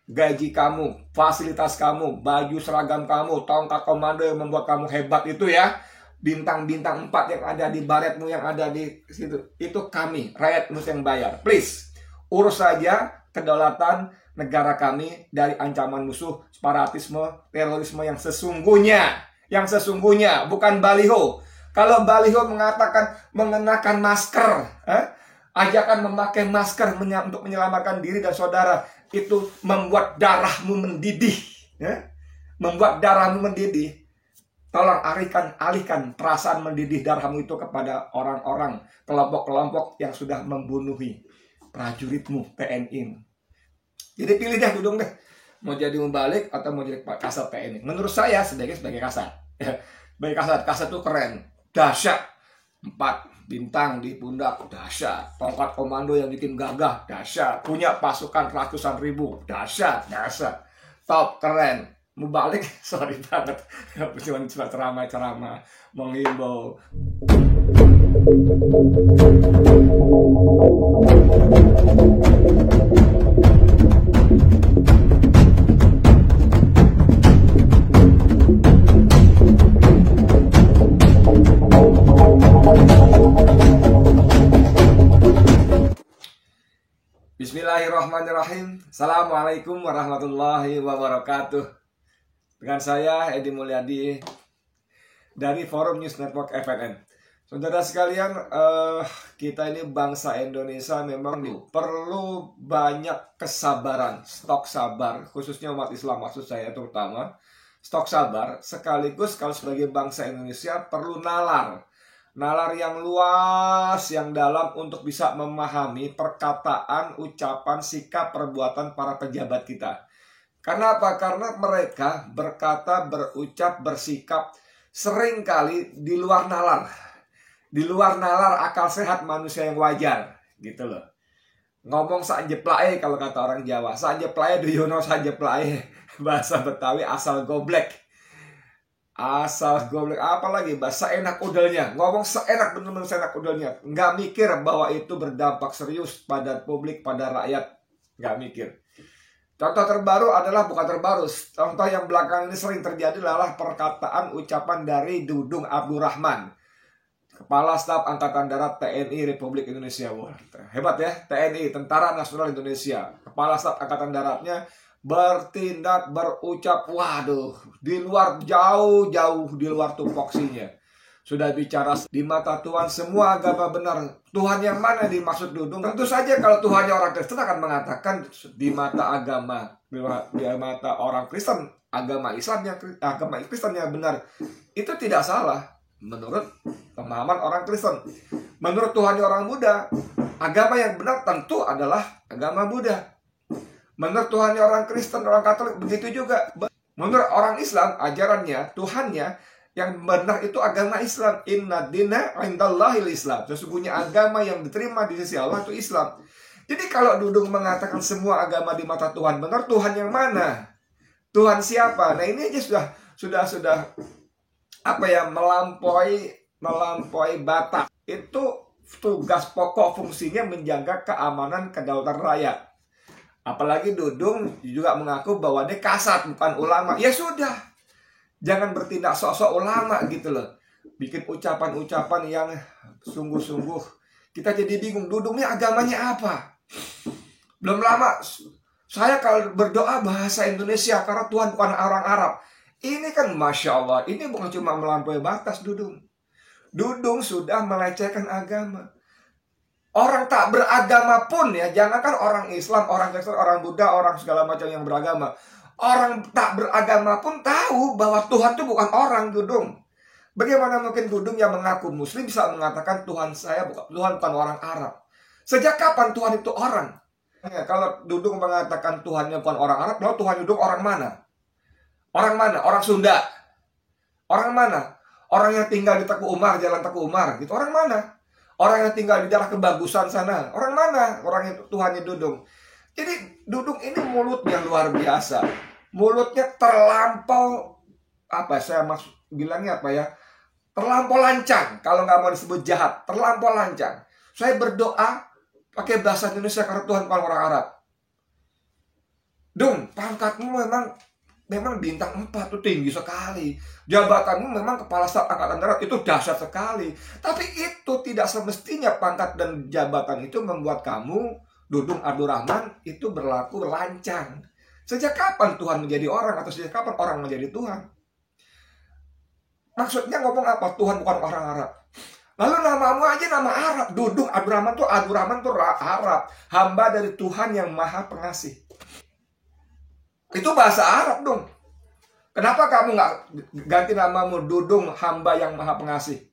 gaji kamu, fasilitas kamu, baju seragam kamu, tongkat komando yang membuat kamu hebat itu ya, bintang-bintang 4 yang ada di baretmu, yang ada di situ, itu kami, rakyat yang bayar. Please, urus saja kedaulatan negara kami dari ancaman musuh, separatisme, terorisme yang sesungguhnya. Yang sesungguhnya, bukan baliho. Kalau baliho mengatakan mengenakan masker, ajakan memakai masker untuk menyelamatkan diri dan saudara, itu membuat darahmu mendidih, membuat darahmu mendidih. Tolong alihkan perasaan mendidih darahmu itu kepada orang-orang, kelompok-kelompok yang sudah membunuhi prajuritmu, TNI. Jadi pilih deh, Dudung deh, mau jadi mubalik atau mau jadi kasat TNI. Menurut saya sebagai kasat, sebagai kasat itu keren, dahsyat, 4 bintang di pundak, dahsyat. Tongkat komando yang bikin gagah, dahsyat. Punya pasukan ratusan ribu, dahsyat. Top, keren. Mubalik, sorry banget. Cuma ceramah-ceramah, menghimbau. Bismillahirrahmanirrahim. Assalamualaikum warahmatullahi wabarakatuh. Dengan saya Edi Mulyadi dari Forum News Network FNN. Saudara sekalian, kita ini bangsa Indonesia memang perlu banyak kesabaran, stok sabar, khususnya umat Islam maksud saya terutama. Stok sabar, sekaligus kalau sebagai bangsa Indonesia perlu nalar yang luas, yang dalam untuk bisa memahami perkataan, ucapan, sikap, perbuatan para pejabat kita. Karena apa? Karena mereka berkata, berucap, bersikap seringkali di luar nalar. Di luar nalar akal sehat manusia yang wajar, gitu loh. Ngomong sajeplae kalau kata orang Jawa. Sajeplae do you know sajeplae. Bahasa Betawi asal goblek. Asal goblek, apalagi bahasa enak udelnya, ngomong seenak, bener-bener seenak udelnya, nggak mikir bahwa itu berdampak serius pada publik, pada rakyat, nggak mikir. Contoh terbaru adalah, bukan terbaru, contoh yang belakangan ini sering terjadi adalah perkataan ucapan dari Dudung Abdurrahman, Kepala Staf Angkatan Darat TNI Republik Indonesia. Wah, hebat ya, TNI, Tentara Nasional Indonesia, Kepala Staf Angkatan Daratnya bertindak, berucap, waduh, di luar, jauh di luar tupoksinya. Sudah bicara di mata Tuhan semua agama benar. Tuhan yang mana dimaksud Dudung? Tentu saja kalau Tuhannya orang Kristen akan mengatakan di mata agama, di mata orang Kristen, agama Kristen yang benar. Itu tidak salah menurut pemahaman orang Kristen. Menurut Tuhannya orang Buddha, agama yang benar tentu adalah agama Buddha. Menurut Tuhannya orang Kristen, orang Katolik, begitu juga. Menurut orang Islam, ajarannya, Tuhannya yang benar itu agama Islam. Inna dina indallahil Islam. Sesungguhnya agama yang diterima di sisi Allah itu Islam. Jadi kalau Dudung mengatakan semua agama di mata Tuhan benar, Tuhan yang mana? Tuhan siapa? Nah ini aja sudah apa ya, melampaui batas. Itu tugas pokok fungsinya menjaga keamanan kedaulatan rakyat. Apalagi Dudung juga mengaku bahwa dia kasat, bukan ulama. Ya sudah, jangan bertindak sok-sok ulama gitu loh. Bikin ucapan-ucapan yang sungguh-sungguh. Kita jadi bingung, Dudung ini agamanya apa? Belum lama, saya kalau berdoa bahasa Indonesia karena Tuhan bukan orang Arab. Ini kan Masya Allah, ini bukan cuma melampaui batas Dudung. Dudung sudah melecehkan agama. Orang tak beragama pun ya, jangankan orang Islam, orang Kristen, orang Buddha, orang segala macam yang beragama. Orang tak beragama pun tahu bahwa Tuhan itu bukan orang, Dudung. Bagaimana mungkin Dudung yang mengaku Muslim bisa mengatakan Tuhan bukan orang Arab? Sejak kapan Tuhan itu orang? Ya, kalau Dudung mengatakan Tuhannya bukan orang Arab, lalu Tuhan Dudung orang mana? Orang mana? Orang Sunda? Orang mana? Orang yang tinggal di Teku Umar, Jalan Teku Umar, gitu. Orang mana? Orang yang tinggal di daerah Kebagusan sana, orang mana? Orang yang Tuhannya Dudung. Jadi Dudung ini mulutnya luar biasa. Mulutnya terlampau, bilangnya apa ya? Terlampau lancang. Kalau nggak mau disebut jahat, terlampau lancang. Saya berdoa pakai bahasa Indonesia karena Tuhan bukan orang Arab. Dung, pangkatmu memang bintang 4 tuh tinggi sekali. Jabatanmu memang kepala staf angkatan darat itu dahsyat sekali. Tapi itu tidak semestinya pangkat dan jabatan itu membuat kamu, Dudung Abdurrahman, itu berlaku lancang. Sejak kapan Tuhan menjadi orang, atau sejak kapan orang menjadi Tuhan? Maksudnya ngomong apa? Tuhan bukan orang Arab. Lalu namamu aja nama Arab. Dudung Abdurrahman tuh Arab. Hamba dari Tuhan yang Maha Pengasih. Itu bahasa Arab dong. Kenapa kamu nggak ganti namamu Dudung Hamba yang Maha Pengasih?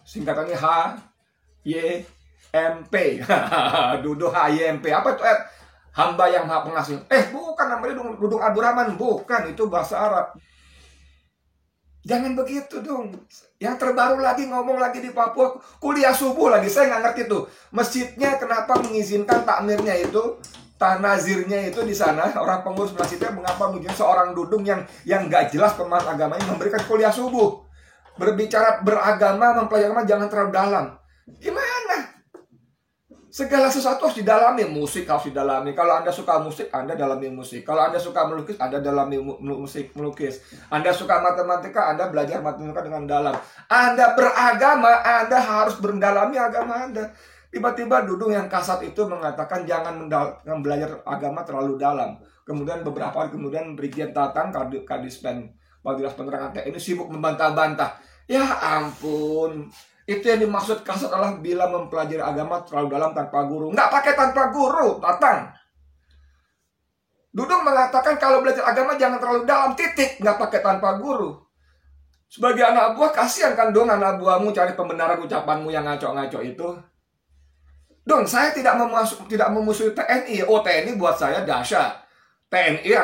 Singkatannya HYMP. Dudung HYMP. Apa itu? Hamba yang Maha Pengasih. Bukan namanya Dudung Abdurrahman. Bukan, itu bahasa Arab. Jangan begitu dong. Yang terbaru lagi ngomong lagi di Papua, kuliah subuh lagi. Saya nggak ngerti tuh. Masjidnya kenapa mengizinkan takmirnya itu, tanazirnya itu di sana, orang pengurus masjidnya mengapa mengizinkan seorang Dudung yang nggak jelas pemahaman agamanya memberikan kuliah subuh. Berbicara beragama, mempelajari agama jangan terlalu dalam. Gimana? Segala sesuatu harus didalami. Musik harus didalami. Kalau Anda suka musik, Anda dalami musik. Kalau Anda suka melukis, Anda dalami musik melukis. Anda suka matematika, Anda belajar matematika dengan dalam. Anda beragama, Anda harus mendalami agama Anda. Tiba-tiba Dudung yang kasat itu mengatakan jangan belajar agama terlalu dalam. Kemudian beberapa hari kemudian Brigjen Tatang, Kadispen Fakultas Penerangan TNI sibuk membantah-bantah. Ya ampun. Itu yang dimaksud kasat adalah bila mempelajari agama terlalu dalam tanpa guru. Nggak pakai tanpa guru, Tatang. Dudung mengatakan kalau belajar agama jangan terlalu dalam, titik. Nggak pakai tanpa guru. Sebagai anak buah, kasihan kan dong anak buahmu cari pembenaran ucapanmu yang ngaco-ngaco itu. Dong, saya tidak memusuhi TNI. Oh, TNI buat saya dahsyat. TNI,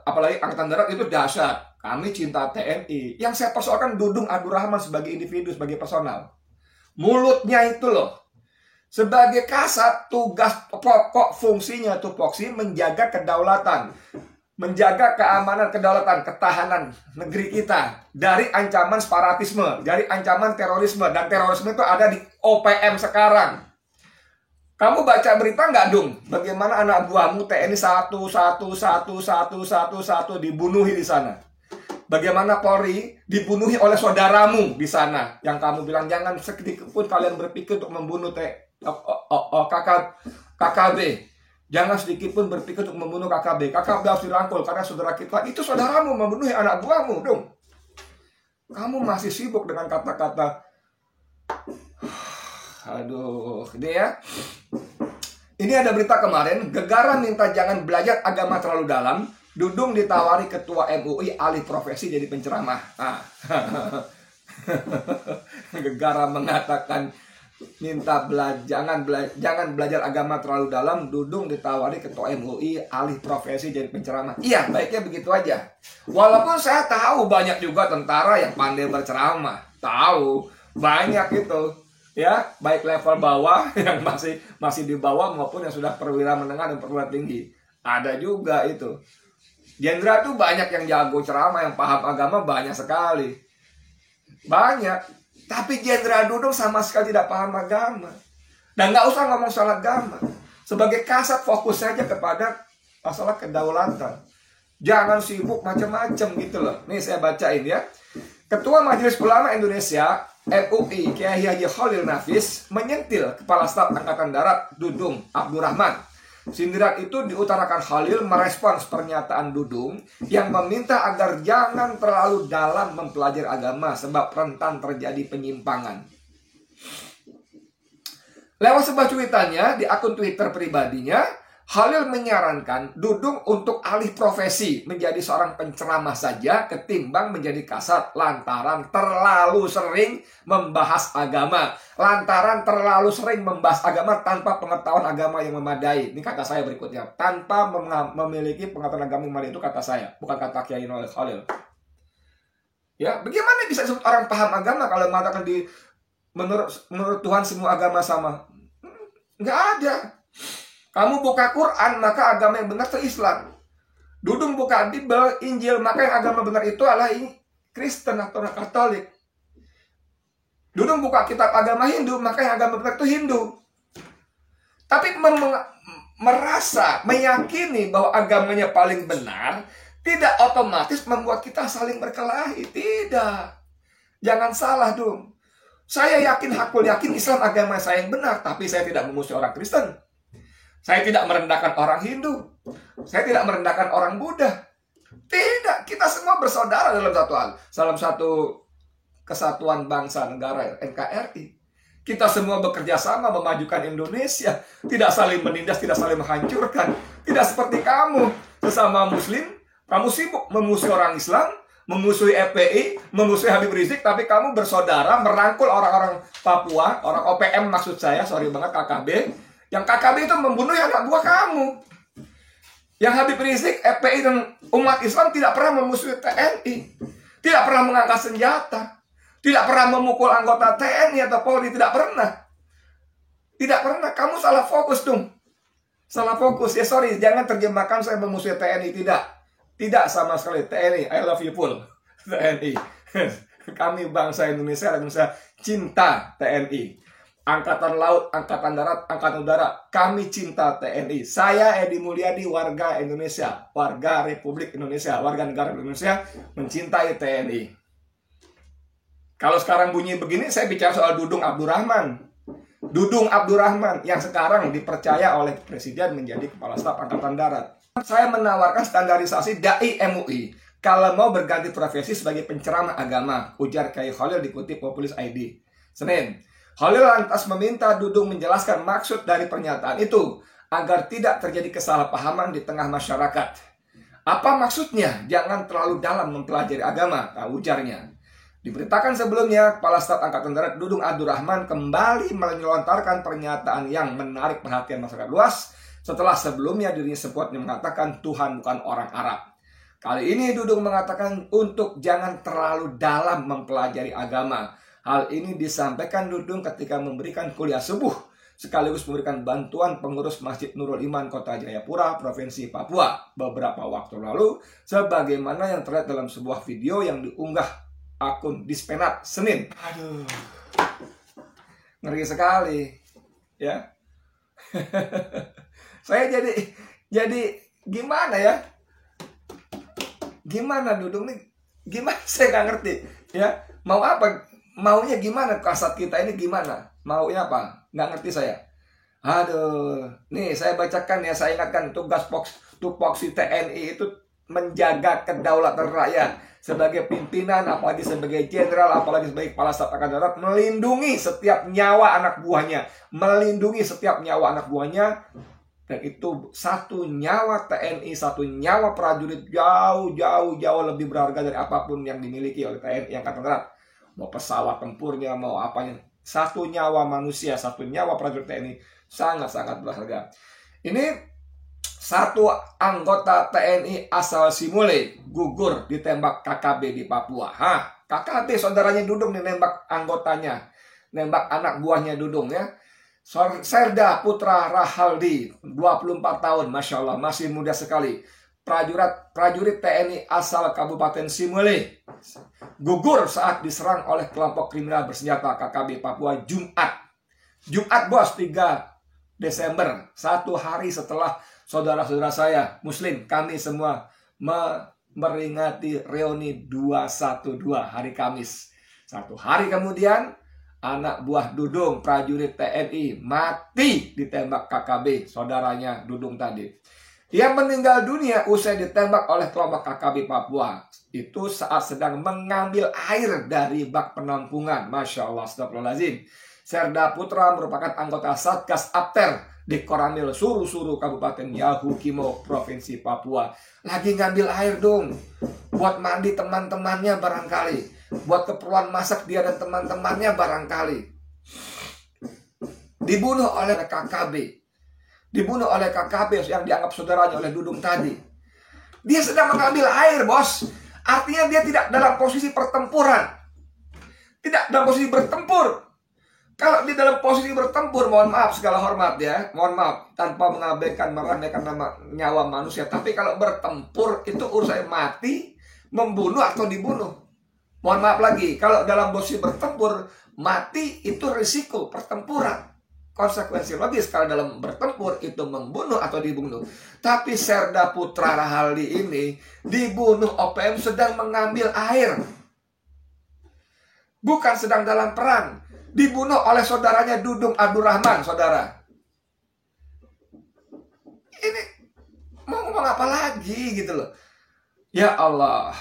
apalagi Angkatan Darat itu dahsyat. Kami cinta TNI. Yang saya persoalkan Dudung Abdurrahman sebagai individu, sebagai personal. Mulutnya itu loh. Sebagai kasat, tugas pokok fungsinya tupoksi menjaga kedaulatan, menjaga keamanan, kedaulatan, ketahanan negeri kita dari ancaman separatisme, dari ancaman terorisme. Dan terorisme itu ada di OPM sekarang. Kamu baca berita nggak, Dung? Bagaimana anak buahmu TNI satu dibunuhi di sana? Bagaimana Polri dibunuhi oleh saudaramu di sana? Yang kamu bilang jangan sedikit pun kalian berpikir untuk membunuh KKB. Jangan sedikit pun berpikir untuk membunuh KKB. KKB harus dirangkul karena saudara kita itu saudaramu membunuhi anak buahmu, Dung. Kamu masih sibuk dengan kata-kata. Aduh, ini ya. Ini ada berita kemarin, Gegara minta jangan belajar agama terlalu dalam. Dudung ditawari ketua MUI alih profesi jadi penceramah. Gegara mengatakan minta jangan belajar agama terlalu dalam. Dudung ditawari ketua MUI alih profesi jadi penceramah. Iya, baiknya begitu aja. Walaupun saya tahu banyak juga tentara yang pandai berceramah. Tahu, banyak itu. Ya, baik level bawah yang masih di bawah maupun yang sudah perwira menengah dan perwira tinggi. Ada juga itu. Jenderal tuh banyak yang jago ceramah, yang paham agama banyak sekali. Banyak. Tapi Jenderal Dudung sama sekali tidak paham agama. Dan nggak usah ngomong soal agama. Sebagai kasat fokus saja kepada masalah kedaulatan. Jangan sibuk macam-macam gitu loh. Nih saya bacain ya. Ketua Majelis Ulama Indonesia MUI Kiai Haji Khalil Nafis menyentil Kepala Staf Angkatan Darat Dudung Abdurrahman. Sindiran itu diutarakan Khalil merespons pernyataan Dudung yang meminta agar jangan terlalu dalam mempelajari agama sebab rentan terjadi penyimpangan. Lewat sebuah cuitannya di akun Twitter pribadinya, Khalil menyarankan Dudung untuk alih profesi menjadi seorang penceramah saja ketimbang menjadi kasat lantaran terlalu sering membahas agama. Lantaran terlalu sering membahas agama tanpa pengetahuan agama yang memadai. Ini kata saya berikutnya. Tanpa memiliki pengetahuan agama yang memadai, itu kata saya. Bukan kata Kiai Khalil. Ya, bagaimana bisa disebut orang paham agama kalau mengatakan menurut Tuhan semua agama sama? Nggak ada. Kamu buka Quran, maka agama yang benar itu Islam. Dudung buka Bible, Injil, maka yang agama benar itu adalah Kristen atau Katolik. Dudung buka kitab agama Hindu, maka yang agama benar itu Hindu. Tapi merasa, meyakini bahwa agamanya paling benar, tidak otomatis membuat kita saling berkelahi. Tidak. Jangan salah dong. Saya yakin, hakul yakin Islam agama saya yang benar, tapi saya tidak memusuhi orang Kristen. Saya tidak merendahkan orang Hindu. Saya tidak merendahkan orang Buddha. Tidak, kita semua bersaudara dalam satu hal, dalam satu kesatuan bangsa negara NKRI. Kita semua bekerja sama memajukan Indonesia, tidak saling menindas, tidak saling menghancurkan. Tidak seperti kamu, sesama Muslim, kamu sibuk memusuhi orang Islam, memusuhi FPI, memusuhi Habib Rizik, tapi kamu bersaudara merangkul orang-orang Papua, orang OPM maksud saya, sorry banget KKB, yang KKB itu membunuh anak buah kamu. Yang Habib Rizik, FPI dan umat Islam tidak pernah memusuhi TNI, tidak pernah mengangkat senjata, tidak pernah memukul anggota TNI atau Polri, tidak pernah. Tidak pernah, kamu salah fokus dong. Salah fokus, ya sorry, jangan terjemahkan saya memusuhi TNI, tidak. Tidak sama sekali, TNI, I love you full. TNI, kami bangsa Indonesia cinta TNI. Angkatan Laut, Angkatan Darat, Angkatan Udara, kami cinta TNI. Saya Edi Mulyadi, warga Indonesia, warga Republik Indonesia, warga negara Indonesia, mencintai TNI. Kalau sekarang bunyi begini, saya bicara soal Dudung Abdurrahman. Dudung Abdurrahman yang sekarang dipercaya oleh Presiden menjadi Kepala Staf Angkatan Darat. Saya menawarkan standarisasi Dai MUI kalau mau berganti profesi sebagai penceramah agama, ujar Kiai Khalil dikutip Populis ID. Senin, Khalil lantas meminta Dudung menjelaskan maksud dari pernyataan itu agar tidak terjadi kesalahpahaman di tengah masyarakat. Apa maksudnya? Jangan terlalu dalam mempelajari agama, ujarnya. Diberitakan sebelumnya, Kepala Staf Angkatan Darat Dudung Abdurrahman kembali melontarkan pernyataan yang menarik perhatian masyarakat luas setelah sebelumnya dirinya sempat mengatakan Tuhan bukan orang Arab. Kali ini Dudung mengatakan untuk jangan terlalu dalam mempelajari agama. Hal ini disampaikan Dudung ketika memberikan kuliah subuh sekaligus memberikan bantuan pengurus Masjid Nurul Iman Kota Jayapura, Provinsi Papua beberapa waktu lalu, sebagaimana yang terlihat dalam sebuah video yang diunggah akun Dispenat Senin. Aduh, ngeri sekali, ya. Saya jadi gimana ya? Gimana Dudung nih? Gimana saya nggak ngerti, ya. Mau apa? Maunya gimana? Kasat kita ini gimana? Maunya apa? Nggak ngerti saya. Aduh, nih saya bacakan ya, saya ingatkan tugas tupoksi TNI itu menjaga kedaulatan rakyat. Sebagai pimpinan, apalagi sebagai jenderal, apalagi sebagai Kepala Staf Angkatan Darat, melindungi setiap nyawa anak buahnya. Melindungi setiap nyawa anak buahnya. Dan itu satu nyawa TNI, satu nyawa prajurit jauh lebih berharga dari apapun yang dimiliki oleh TNI Angkatan Darat. Mau pesawat tempurnya, mau apanya. Satu nyawa manusia, satu nyawa prajurit TNI sangat-sangat berharga. Ini satu anggota TNI asal Simule gugur ditembak KKB di Papua. KKB saudaranya Dudung nih nembak anggotanya, nembak anak buahnya Dudung ya. Serda Putra Rahaldi, 24 tahun, Masya Allah, masih muda sekali. Prajurit TNI asal Kabupaten Simule gugur saat diserang oleh kelompok kriminal bersenjata KKB Papua Jumat bos, 3 Desember, satu hari setelah saudara-saudara saya Muslim, kami semua memperingati reuni 212 hari Kamis. Satu hari kemudian, anak buah Dudung, prajurit TNI, mati ditembak KKB, saudaranya Dudung tadi. Ia meninggal dunia usai ditembak oleh kelompok KKB Papua. Itu saat sedang mengambil air dari bak penampungan. Masya Allah, astagfirullahaladzim. Serda Putra merupakan anggota Satgas Apter di Koramil Suru-Suru Kabupaten Yahukimo Provinsi Papua. Lagi ngambil air dong, buat mandi teman-temannya barangkali, buat keperluan masak dia dan teman-temannya barangkali. Dibunuh oleh KKB, dibunuh oleh KKB yang dianggap saudaranya oleh Dudung tadi. Dia sedang mengambil air bos. Artinya dia tidak dalam posisi pertempuran, tidak dalam posisi bertempur. Kalau di dalam posisi bertempur, mohon maaf segala hormat ya, mohon maaf, tanpa mengabaikan meremehkan nyawa manusia. Tapi kalau bertempur itu urusan mati, membunuh atau dibunuh. Mohon maaf lagi, kalau dalam posisi bertempur, mati itu risiko pertempuran. konsekuensi logis kalau dalam bertempur itu membunuh atau dibunuh. Tapi Serda Putra Rahaldi ini dibunuh OPM sedang mengambil air. Bukan sedang dalam perang. Dibunuh oleh saudaranya Dudung Abdurrahman, saudara. Ini mau ngomong apa lagi gitu loh. Ya Allah.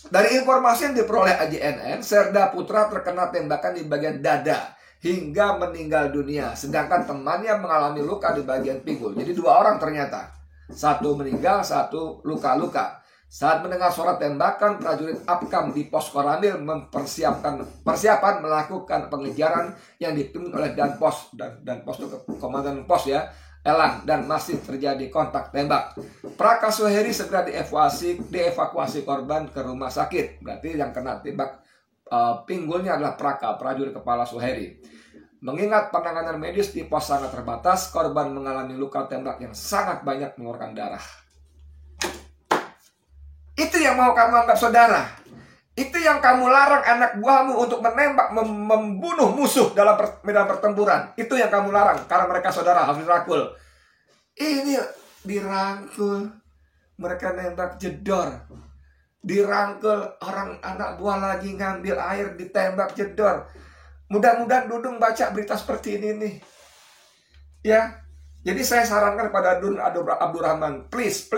Dari informasi yang diperoleh AJNN, Serda Putra terkena tembakan di bagian dada hingga meninggal dunia. Sedangkan temannya mengalami luka di bagian pinggul. Jadi 2 orang ternyata. 1 meninggal, 1 luka-luka. Saat mendengar suara tembakan, prajurit Apkam di pos Koramil persiapan melakukan pengejaran yang dipimpin oleh Danpos dan pos itu komandan pos ya, Elang, dan masih terjadi kontak tembak. Praka Suheri segera dievakuasi korban ke rumah sakit. Berarti yang kena tembak pinggulnya adalah Praka, prajurit kepala Suheri. Mengingat penanganan medis di pos sangat terbatas, korban mengalami luka tembak yang sangat banyak mengeluarkan darah. Itu yang mau kamu anggap saudara. Itu yang kamu larang anak buahmu untuk menembak, membunuh musuh dalam medan pertempuran. Itu yang kamu larang karena mereka saudara, harus dirangkul. Ini dirangkul. Mereka nembak jedor. Dirangkul, orang anak buah lagi ngambil air, ditembak jedor. Mudah-mudahan Dudung baca berita seperti ini nih. Ya. Jadi saya sarankan kepada Dudung Abdurrahman, please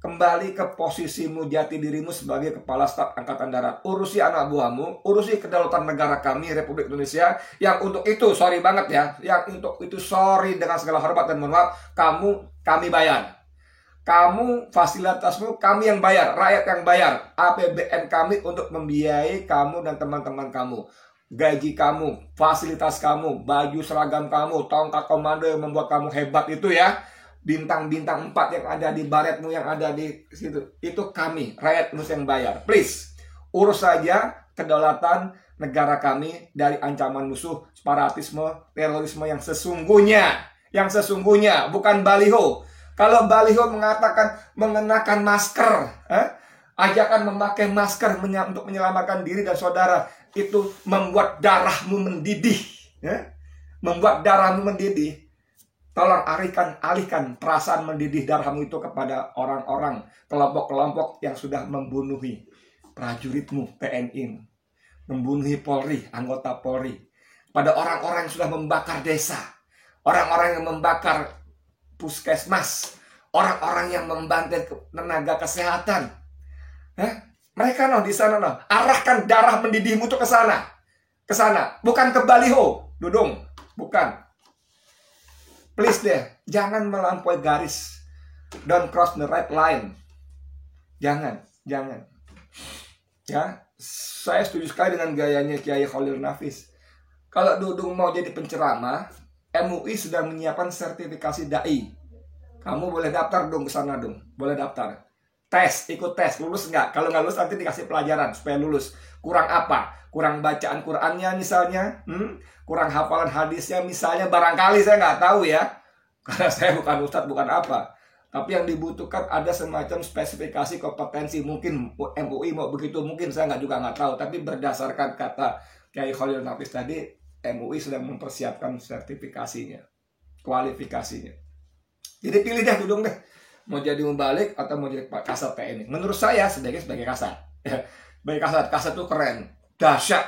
kembali ke posisimu, jati dirimu sebagai kepala staf angkatan darat. Urusi anak buahmu, urusi kedaulatan negara kami, Republik Indonesia. Yang untuk itu, sorry banget ya, yang untuk itu sorry dengan segala hormat dan mohon maaf, kami bayar. Kamu, fasilitasmu, kami yang bayar, rakyat yang bayar. APBN kami untuk membiayai kamu dan teman-teman kamu. Gaji kamu, fasilitas kamu, baju seragam kamu, tongkat komando yang membuat kamu hebat itu ya. Bintang-bintang 4 yang ada di baretmu, yang ada di situ, itu kami, rakyat Indonesia yang bayar. Please, urus saja kedaulatan negara kami dari ancaman musuh, separatisme, terorisme yang sesungguhnya. Yang sesungguhnya, bukan baliho. Kalau baliho mengatakan mengenakan masker, ajakan memakai masker untuk menyelamatkan diri dan saudara, itu membuat darahmu mendidih. Membuat darahmu mendidih. Tolong alihkan perasaan mendidih darahmu itu kepada orang-orang, kelompok-kelompok yang sudah membunuhi prajuritmu TNI, membunuhi Polri, anggota Polri, pada orang-orang yang sudah membakar desa, orang-orang yang membakar puskesmas, orang-orang yang membantai tenaga kesehatan. Mereka di sana arahkan darah mendidihmu itu ke sana, bukan ke baliho, Dudung, bukan. Please deh, jangan melampaui garis. Don't cross the red line. Jangan. Ya, saya setuju sekali dengan gayanya Kiai Khalil Nafis. Kalau Dudung mau jadi penceramah, MUI sudah menyiapkan sertifikasi dai. Kamu boleh daftar dong ke sana dong, boleh daftar. Ikut tes, lulus nggak? Kalau nggak lulus nanti dikasih pelajaran supaya lulus. Kurang apa? Kurang bacaan Qur'annya misalnya, kurang hafalan hadisnya misalnya, barangkali, saya nggak tahu ya, karena saya bukan ustadz, bukan apa. Tapi yang dibutuhkan ada semacam spesifikasi kompetensi. Mungkin MUI mau begitu, mungkin saya nggak tahu. Tapi berdasarkan kata Kiai Khalil Nafis tadi, MUI sedang mempersiapkan sertifikasinya, kualifikasinya. Jadi pilih deh Dudung deh, mau jadi mubalik atau mau jadi kasat TNI. Menurut saya sebagai kasat. Sebagai kasat itu keren, dahsyat.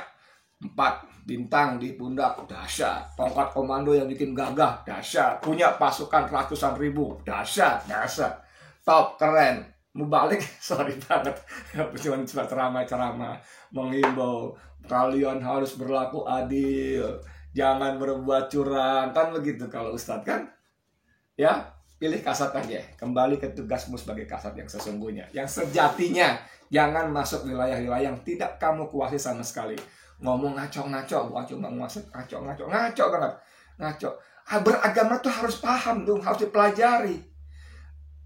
4 bintang di pundak, dahsyat. Tongkat komando yang bikin gagah, dahsyat. Punya pasukan ratusan ribu, dahsyat. Top, keren. Mubalik, sorry banget. Cuma ceramah-ceramah menghimbau kalian harus berlaku adil, jangan berbuat curang, kan begitu kalau ustadz kan? Ya, pilih kasat aja. Kembali ke tugasmu sebagai kasat yang sesungguhnya, yang sejatinya. Jangan masuk wilayah-wilayah yang tidak kamu kuasai sama sekali. Ngomong ngaco-ngaco, bukan cuma ngaco banget. Ngaco. Beragama tuh harus paham dong, harus dipelajari.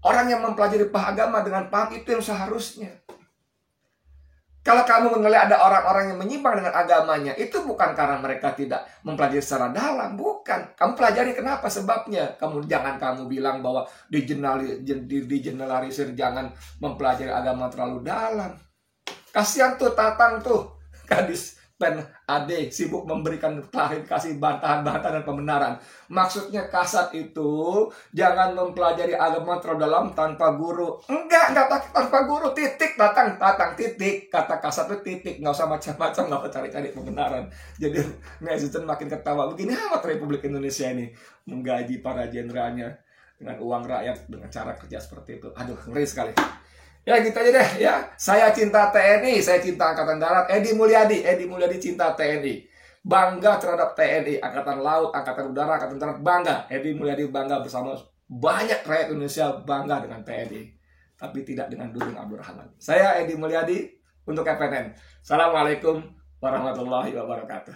Orang yang mempelajari agama dengan paham itu yang seharusnya. Kalau kamu menilai ada orang-orang yang menyimpang dengan agamanya, itu bukan karena mereka tidak mempelajari secara dalam, bukan. Kamu pelajari kenapa, sebabnya. Jangan kamu bilang bahwa digeneralisir, jangan mempelajari agama terlalu dalam. Kasihan tuh Tatang tuh, gadis Pen AD sibuk memberikan klarifikasi, bantahan-bantahan dan pembenaran. Maksudnya Kasat itu jangan mempelajari agama terlalu dalam tanpa guru. Enggak tanpa guru, titik, tatang, titik. Kata Kasat itu titik, nggak usah macam-macam, nggak usah cari-cari pembenaran. Jadi netizen makin ketawa, begini amat Republik Indonesia ini menggaji para jenderalnya dengan uang rakyat dengan cara kerja seperti itu. Aduh, ngeri sekali. Ya gitu aja deh ya. Saya cinta TNI, saya cinta Angkatan Darat. Edi Mulyadi cinta TNI. Bangga terhadap TNI, Angkatan Laut, Angkatan Udara, Angkatan Darat, bangga. Edi Mulyadi bangga bersama banyak rakyat Indonesia bangga dengan TNI. Tapi tidak dengan Dudung Abdurrahman. Saya Edi Mulyadi untuk FNN. Assalamualaikum warahmatullahi wabarakatuh.